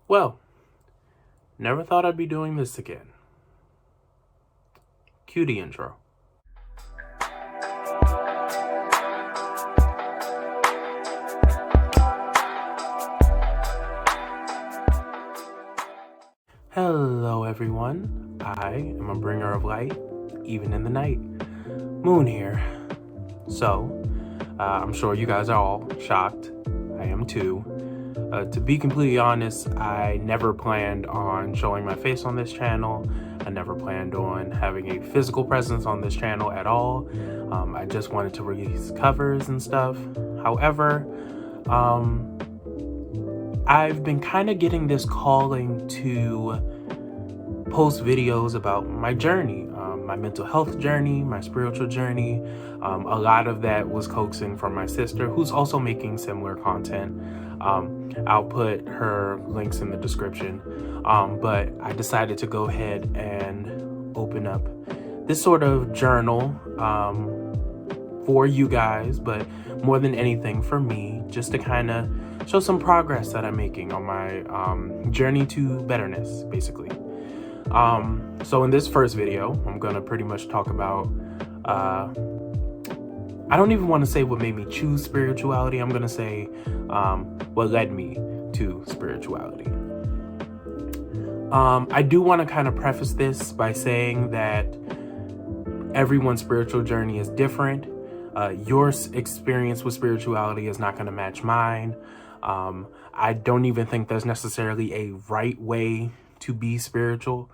Well, never thought I'd be doing this again. Cue the intro. Hello everyone, I am a bringer of light, even in the night. Moon here. So, I'm sure you guys are all shocked. I am too. To be completely honest, I never planned on showing my face on this channel. I never planned on having a physical presence on this channel at all. I just wanted to release covers and stuff. However, I've been kind of getting this calling to post videos about my journey, my mental health journey, my spiritual journey. A lot of that was coaxing from my sister, who's also making similar content. I'll put her links in the description. But I decided to go ahead and open up this sort of journal for you guys, but more than anything for me, just to kind of show some progress that I'm making on my journey to betterness, basically. So in this first video, I'm gonna pretty much talk about, I don't even want to say what made me choose spirituality. I'm gonna say what led me to spirituality. I do want to kind of preface this by saying that everyone's spiritual journey is different. Your experience with spirituality is not going to match mine. I don't even think there's necessarily a right way to be spiritual.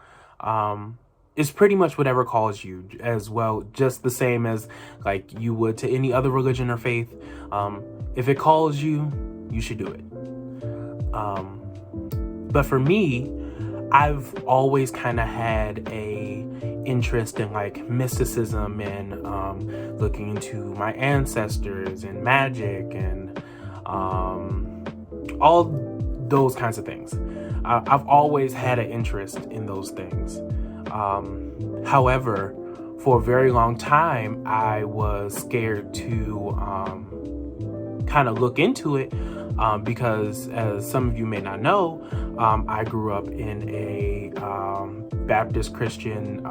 It's pretty much whatever calls you as well, just the same as like you would to any other religion or faith. If it calls you, you should do it. But for me, I've always kind of had a interest in like mysticism and looking into my ancestors and magic and all those kinds of things. I've always had an interest in those things. However, for a very long time, I was scared to kind of look into it because, as some of you may not know, I grew up in a Baptist Christian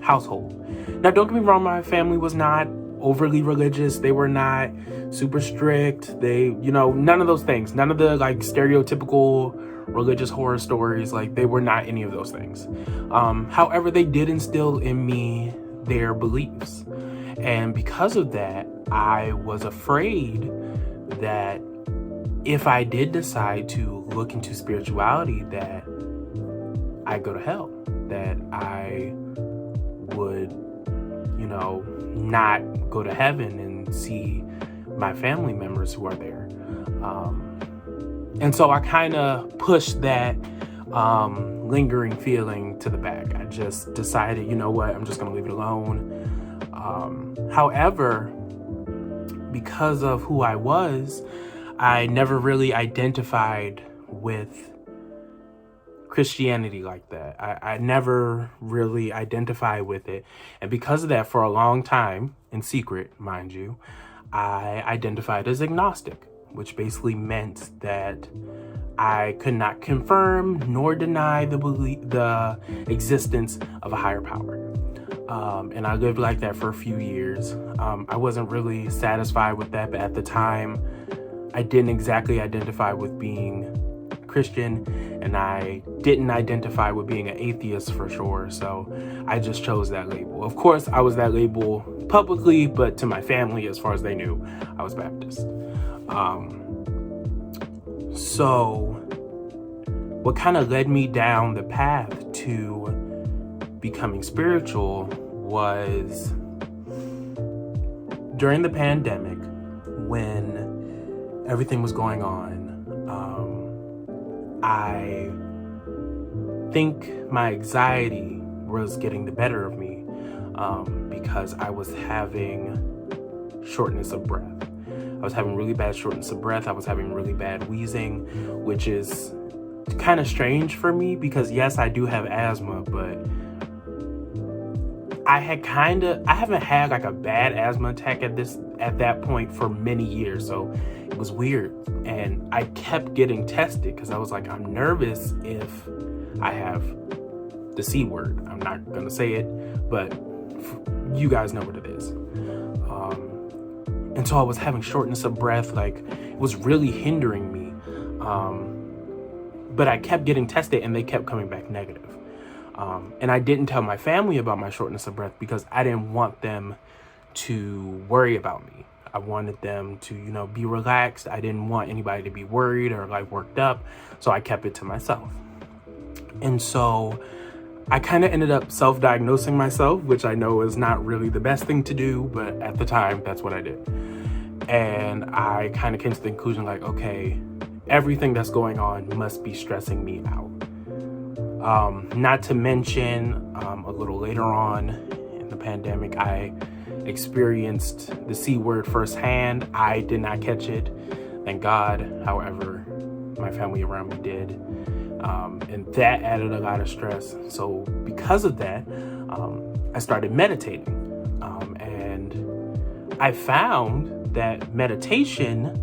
household. Now, don't get me wrong, my family was not overly religious. They were not super strict. They, none of those things. None of the like stereotypical religious horror stories. Like, they were not any of those things. However, they did instill in me their beliefs. And because of that, I was afraid that if I did decide to look into spirituality, that I'd go to hell, that I would, not go to heaven and see my family members who are there. And so I kind of pushed that lingering feeling to the back. I just decided, you know what, I'm just going to leave it alone. However, because of who I was, I never really identified with Christianity like that. I never really identified with it. And because of that, for a long time, in secret, mind you, I identified as agnostic, which basically meant that I could not confirm nor deny the existence of a higher power. And I lived like that for a few years. I wasn't really satisfied with that, but at the time, I didn't exactly identify with being Christian, and I didn't identify with being an atheist for sure, so I just chose that label. Of course, I was that label publicly, but to my family, as far as they knew, I was Baptist. So what kind of led me down the path to becoming spiritual was during the pandemic, when everything was going on. I think my anxiety was getting the better of me because I was having shortness of breath. I was having really bad shortness of breath. I was having really bad wheezing, which is kind of strange for me because yes, I do have asthma, but I haven't had like a bad asthma attack at that point for many years. So It was weird. And I kept getting tested because I was like, I'm nervous if I have the C word. I'm not going to say it, but you guys know what it is. And so I was having shortness of breath. Like, it was really hindering me. But I kept getting tested and they kept coming back negative. And I didn't tell my family about my shortness of breath because I didn't want them to worry about me. I wanted them to, be relaxed. I didn't want anybody to be worried or like worked up. So I kept it to myself. And so I kind of ended up self-diagnosing myself, which I know is not really the best thing to do, but at the time, that's what I did. And I kind of came to the conclusion like, okay, everything that's going on must be stressing me out. Not to mention, a little later on in the pandemic, I experienced the C word firsthand. I did not catch it, thank God. However, my family around me did. And that added a lot of stress. So because of that, I started meditating. And I found that meditation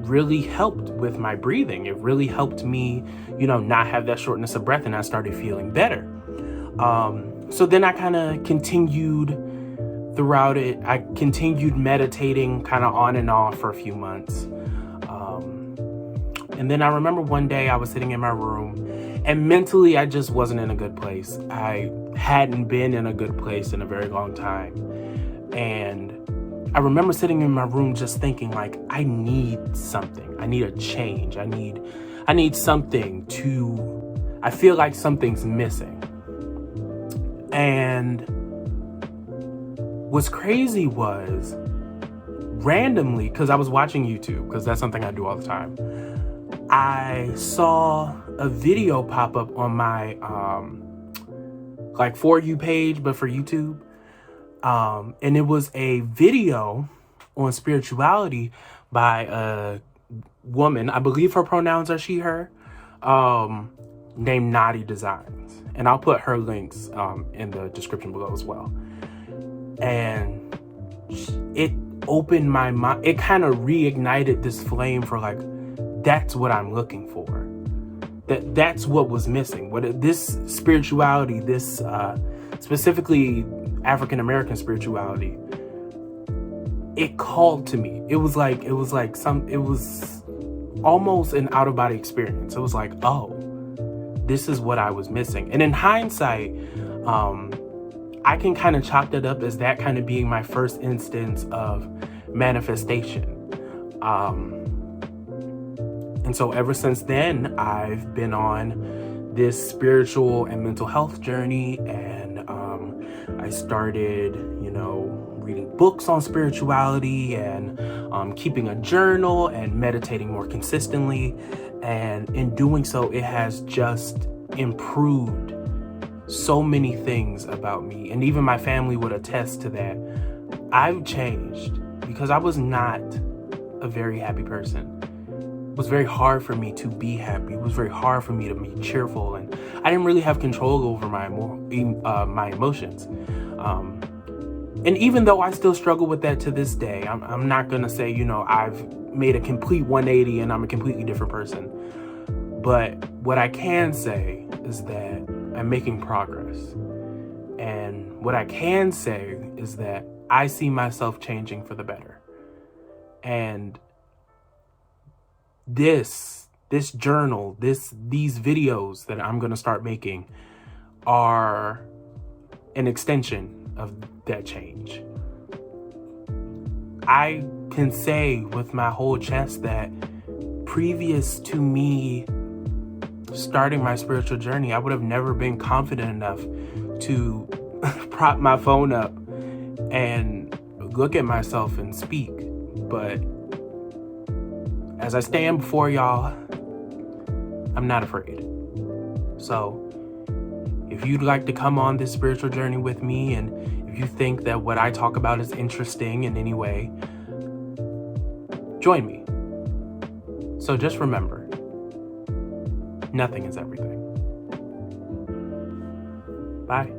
really helped with my breathing. It really helped me, not have that shortness of breath, and I started feeling better. So then I kind of continued throughout it. I continued meditating kind of on and off for a few months. And then I remember one day I was sitting in my room and mentally I just wasn't in a good place. I hadn't been in a good place in a very long time. And I remember sitting in my room just thinking like, I need something. I need a change. I need something I feel like something's missing. And what's crazy was randomly, because I was watching YouTube, because that's something I do all the time, I saw a video pop up on my For You page, but for YouTube. And it was a video on spirituality by a woman, I believe her pronouns are she, her, named Naughty Designs. And I'll put her links in the description below as well. And it opened my mind. It kind of reignited this flame for like, that's what I'm looking for. That's what was missing. This spirituality, this specifically African American spirituality, it called to me. It was almost an out of body experience. It was like, oh, this is what I was missing. And in hindsight, I can kind of chalk that up as that kind of being my first instance of manifestation. And so ever since then, I've been on this spiritual and mental health journey, and I started, reading books on spirituality and keeping a journal and meditating more consistently. And in doing so, it has just improved so many things about me. And even my family would attest to that. I've changed because I was not a very happy person. It was very hard for me to be happy. It was very hard for me to be cheerful, and I didn't really have control over my emotions. And even though I still struggle with that to this day, I'm not gonna say, I've made a complete 180 and I'm a completely different person. But what I can say is that I'm making progress. And what I can say is that I see myself changing for the better. And this journal, these videos that I'm going to start making are an extension of that change. I can say with my whole chest that previous to me starting my spiritual journey, I would have never been confident enough to prop my phone up and look at myself and speak. But as I stand before y'all, I'm not afraid. So if you'd like to come on this spiritual journey with me, and if you think that what I talk about is interesting in any way, join me. So just remember, nothing is everything. Bye.